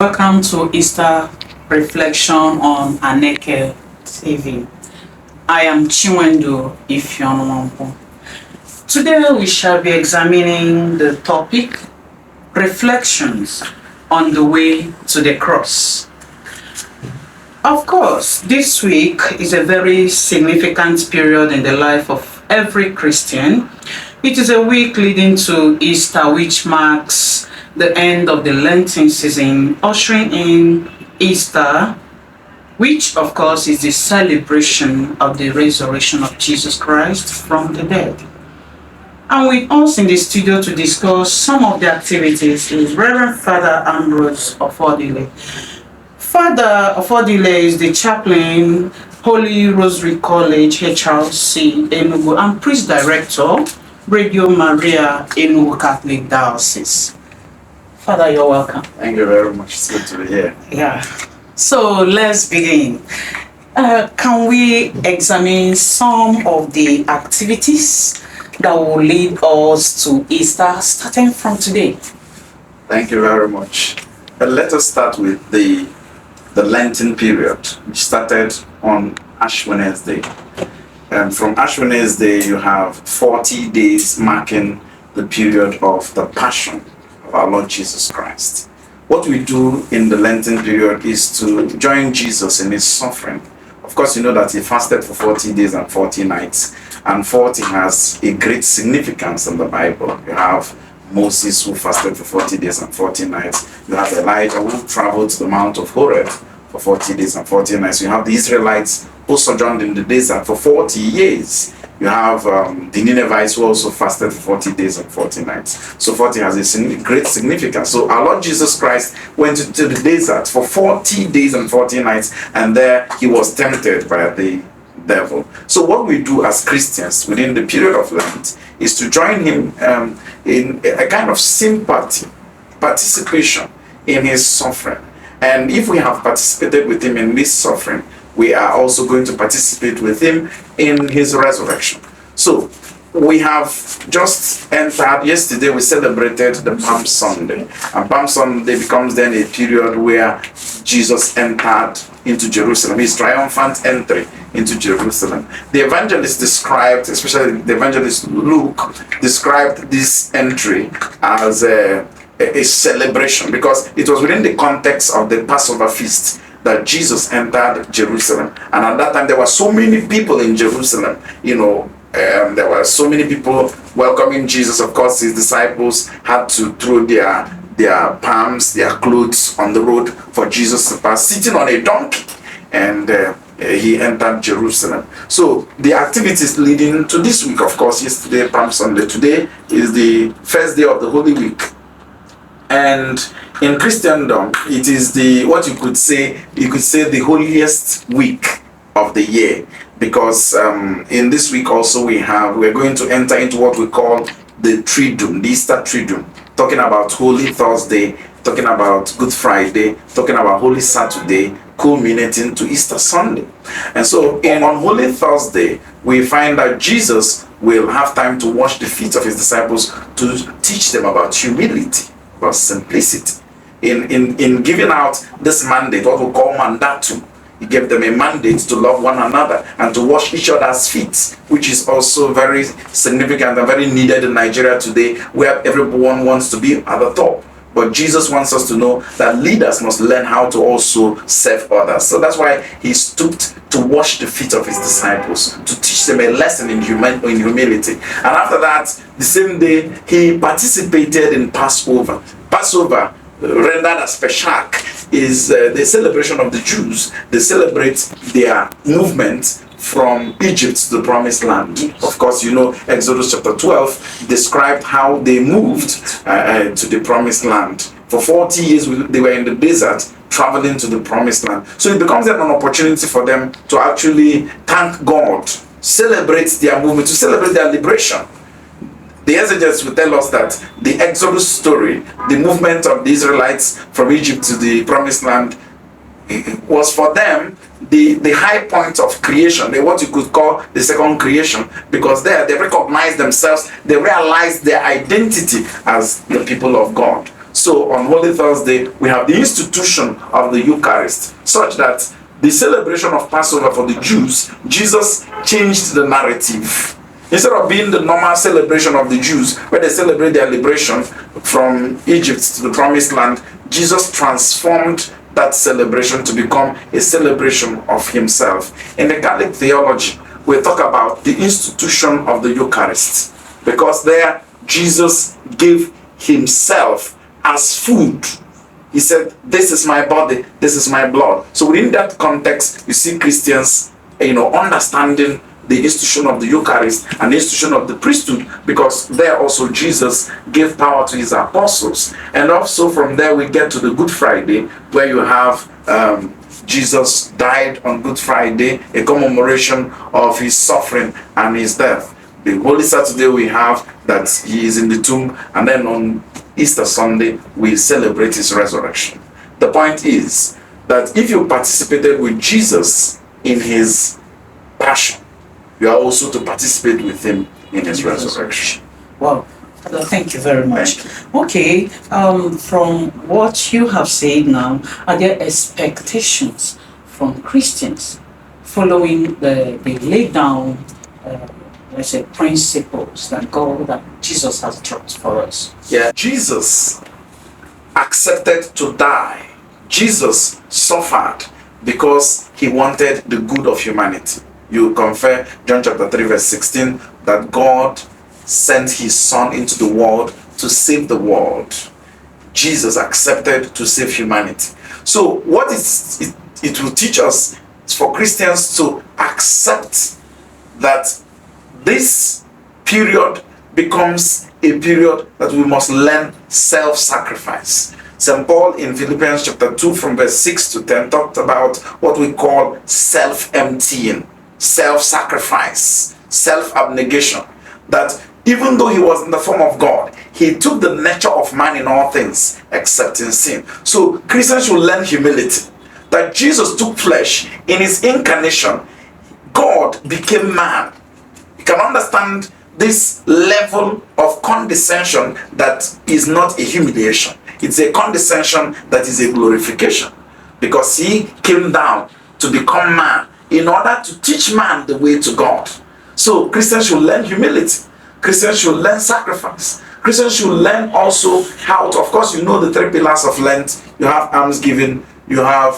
welcome to Easter Reflection on Aneke TV. I am Chinwendu Ifeonwampo. Today we shall be examining the topic Reflections on the Way to the Cross. Of course, this week is a very significant period in the life of every Christian. It is a week leading to Easter, which marks the end of the Lenten season, ushering in Easter, which of course is the celebration of the resurrection of Jesus Christ from the dead. And with us in the studio to discuss some of the activities is Reverend Father Ambrose Ofodile. Father Ofodile is the chaplain, Holy Rosary College, HRC, Enugu, and priest director, Radio Maria, Enugu Catholic Diocese. Father, you're welcome. Thank you very much. It's good to be here. Yeah. So let's begin. Can we examine some of the activities that will lead us to Easter starting from today? Thank you very much. Let us start with the Lenten period, which started on Ash Wednesday. From Ash Wednesday, you have 40 days marking the period of the Passion of our Lord Jesus Christ. What we do in the Lenten period is to join Jesus in his suffering. Of course, you know that he fasted for 40 days and 40 nights, and 40 has a great significance in the Bible. You have Moses, who fasted for 40 days and 40 nights. You have Elijah, who traveled to the Mount of Horeb for 40 days and 40 nights. You have the Israelites who sojourned in the desert for 40 years. You have the Ninevites who also fasted for 40 days and 40 nights. So 40 has a great significance. So our Lord Jesus Christ went into the desert for 40 days and 40 nights, and there he was tempted by the devil. So what we do as Christians within the period of Lent is to join him in a kind of sympathy, participation in his suffering. And if we have participated with him in this suffering, we are also going to participate with him in his resurrection. So we have just entered, yesterday we celebrated the Palm Sunday. And Palm Sunday becomes then a period where Jesus entered into Jerusalem, his triumphant entry into Jerusalem. The evangelist described, especially the evangelist Luke, described this entry as a celebration, because it was within the context of the Passover feast that Jesus entered Jerusalem. And at that time there were so many people in Jerusalem, there were so many people welcoming Jesus. Of course, his disciples had to throw their palms, their clothes on the road for Jesus to pass, sitting on a donkey, and he entered Jerusalem. So the activities leading to this week, of course, yesterday Palm Sunday, today is the first day of the Holy Week. And in Christendom, it is what you could say the holiest week of the year, because in this week also we're going to enter into what we call the Triduum, the Easter Triduum, talking about Holy Thursday, talking about Good Friday, talking about Holy Saturday, culminating to Easter Sunday. And so on Holy Thursday, we find that Jesus will have time to wash the feet of his disciples to teach them about humility, about simplicity. In giving out this mandate, what we call mandatum, he gave them a mandate to love one another and to wash each other's feet, which is also very significant and very needed in Nigeria today, where everyone wants to be at the top. But Jesus wants us to know that leaders must learn how to also serve others. So that's why he stooped to wash the feet of his disciples, to teach them a lesson in humility. And after that, the same day, he participated in Passover. Passover, rendered as Peshach, is the celebration of the Jews. They celebrate their movement from Egypt to the Promised Land. Of course, Exodus chapter 12 described how they moved to the Promised Land. For 40 years, they were in the desert, traveling to the Promised Land. So it becomes an opportunity for them to actually thank God, celebrate their movement, to celebrate their liberation. The exegetes will tell us that the Exodus story, the movement of the Israelites from Egypt to the Promised Land, was for them the high point of creation, what you could call the second creation, because there they recognized themselves, they realized their identity as the people of God. So on Holy Thursday, we have the institution of the Eucharist, such that the celebration of Passover for the Jews, Jesus changed the narrative. Instead of being the normal celebration of the Jews, where they celebrate their liberation from Egypt to the Promised Land, Jesus transformed that celebration to become a celebration of himself. In the Catholic theology, we talk about the institution of the Eucharist, because there Jesus gave himself as food. He said, this is my body, this is my blood. So within that context, you see Christians, understanding the institution of the Eucharist and the institution of the priesthood, because there also Jesus gave power to his apostles. And also from there we get to the Good Friday, where you have Jesus died on Good Friday, a commemoration of his suffering and his death. The Holy Saturday we have that he is in the tomb, and then on Easter Sunday we celebrate his resurrection. The point is that if you participated with Jesus in his passion, you are also to participate with him in his resurrection. Wow. Thank you very much. Okay, from what you have said now, are there expectations from Christians following the laid down, let's say, principles that Jesus has taught for us? Yeah, Jesus accepted to die. Jesus suffered because he wanted the good of humanity. You compare John chapter 3 verse 16, that God sent his son into the world to save the world. Jesus accepted to save humanity. So what it will teach us is for Christians to accept that this period becomes a period that we must learn self-sacrifice. St. Paul in Philippians chapter 2 from verse 6 to 10 talked about what we call self-emptying, self-sacrifice, self-abnegation. That even though he was in the form of God, he took the nature of man in all things except in sin. So Christians should learn humility. That Jesus took flesh in his incarnation. God became man. You can understand this level of condescension that is not a humiliation. It's a condescension that is a glorification, because he came down to become man in order to teach man the way to God. So Christians should learn humility. Christians should learn sacrifice. Christians should learn also how to, of course, you know the three pillars of Lent. You have almsgiving, you have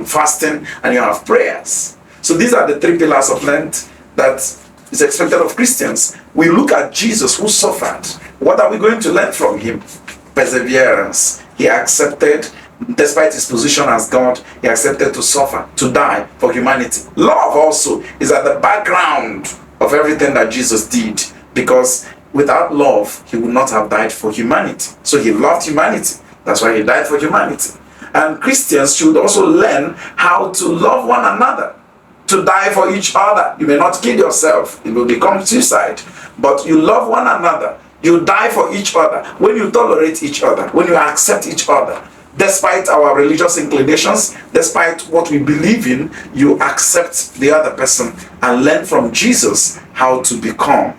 fasting, and you have prayers. So these are the three pillars of Lent that is expected of Christians. We look at Jesus who suffered. What are we going to learn from him? Perseverance. He accepted, despite his position as God, he accepted to suffer, to die for humanity. Love also is at the background of everything that Jesus did, because without love, he would not have died for humanity. So he loved humanity. That's why he died for humanity. And Christians should also learn how to love one another, to die for each other. You may not kill yourself, it will become suicide, but you love one another. You die for each other. When you tolerate each other, when you accept each other, despite our religious inclinations, despite what we believe in, you accept the other person and learn from Jesus how to become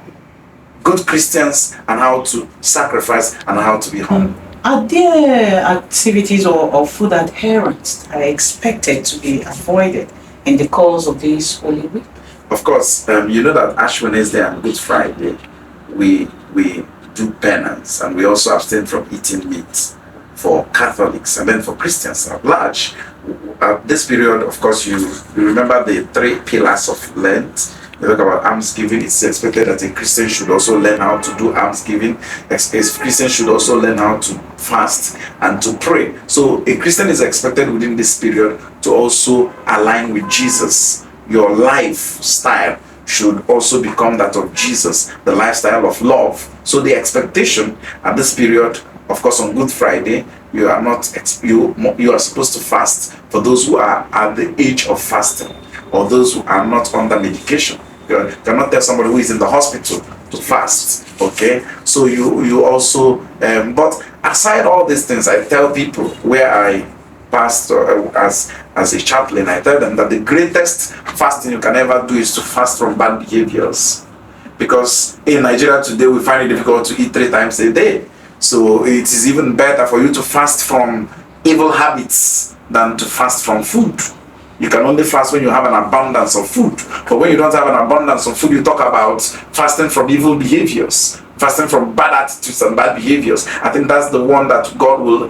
good Christians and how to sacrifice and how to be humble. Are there activities or food adherence that are expected to be avoided in the course of this Holy Week? Of course, you know that Ash Wednesday and Good Friday, we do penance, and we also abstain from eating meat for Catholics, and then for Christians at large. At this period, of course, you remember the three pillars of Lent. You talk about almsgiving. It's expected that a Christian should also learn how to do almsgiving. A Christian should also learn how to fast and to pray. So a Christian is expected within this period to also align with Jesus. Your lifestyle should also become that of Jesus, the lifestyle of love. So the expectation at this period, of course, on Good Friday, you are supposed to fast for those who are at the age of fasting, or those who are not under medication. You cannot tell somebody who is in the hospital to fast. Okay, so you also but aside all these things, I tell people where I pastor as a chaplain, I tell them that the greatest fasting you can ever do is to fast from bad behaviors. Because in Nigeria today, we find it difficult to eat 3 times a day. So it is even better for you to fast from evil habits than to fast from food. You can only fast when you have an abundance of food. But when you don't have an abundance of food, you talk about fasting from evil behaviors, fasting from bad attitudes and bad behaviors. I think that's the one that God will,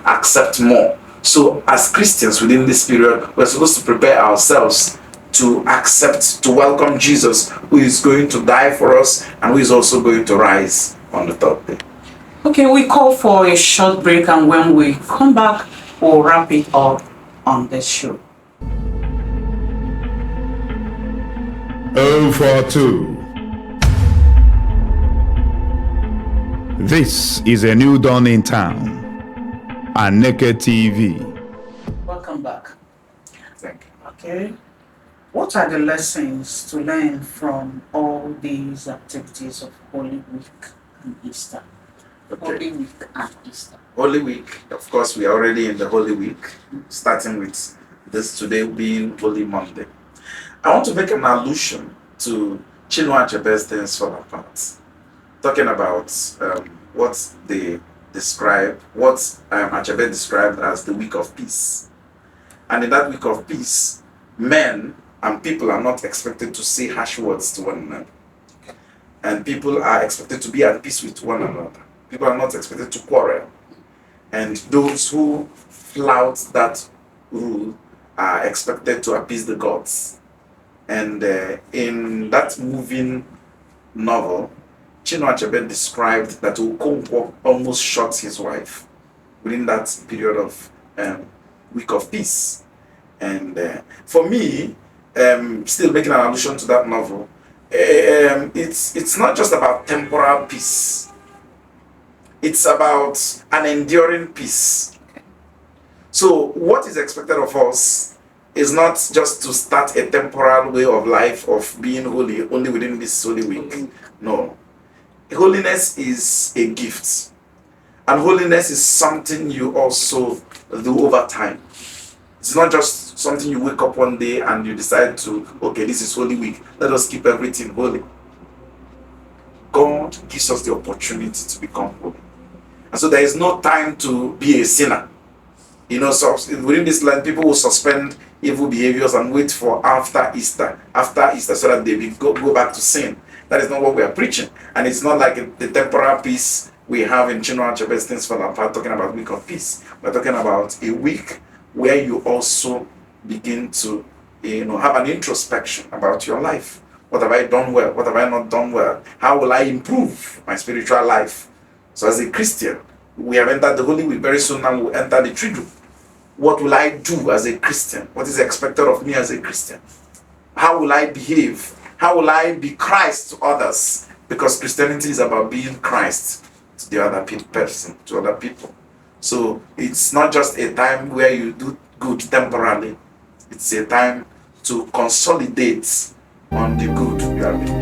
accept more. So as Christians within this period, we're supposed to prepare ourselves to accept, to welcome Jesus, who is going to die for us and who is also going to rise on the third day. Okay, we call for a short break, and when we come back, we'll wrap it up on this show. 042. This is a new dawn in town. Aneke TV. Welcome back. Thank you. Okay. What are the lessons to learn from all these activities of Holy Week and Easter? Okay. Holy Week and Easter. Holy Week, of course, we are already in the Holy Week, starting with this today being Holy Monday. I want to make an allusion to Chinua Achebe's Things Fall Apart, talking about what they describe, what Achebe described as the week of peace. And in that week of peace, men and people are not expected to say harsh words to one another. And people are expected to be at peace with one another. People are not expected to quarrel. And those who flout that rule are expected to appease the gods. And in that moving novel, Chinua Achebe described that Okonkwo almost shot his wife within that period of week of peace. And for me, still making an allusion to that novel, it's not just about temporal peace. It's about an enduring peace. So what is expected of us is not just to start a temporal way of life of being holy only within this holy week. No. Holiness is a gift. And holiness is something you also do over time. It's not just something you wake up one day and you decide to, okay, this is Holy Week, let us keep everything holy. God gives us the opportunity to become holy. And so there is no time to be a sinner. So within this land, people will suspend evil behaviors and wait for after Easter so that they go back to sin. That is not what we are preaching. And it's not like the temporal peace we have in Chinua Achebe's Things Fall Apart, talking about week of peace. We're talking about a week where you also begin to have an introspection about your life. What have I done well? What have I not done well? How will I improve my spiritual life? So as a Christian, we have entered the Holy Week. Very soon now we'll enter the Triduum. What will I do as a Christian? What is expected of me as a Christian? How will I behave? How will I be Christ to others? Because Christianity is about being Christ to the other person, to other people. So it's not just a time where you do good temporarily. It's a time to consolidate on the good you have been doing.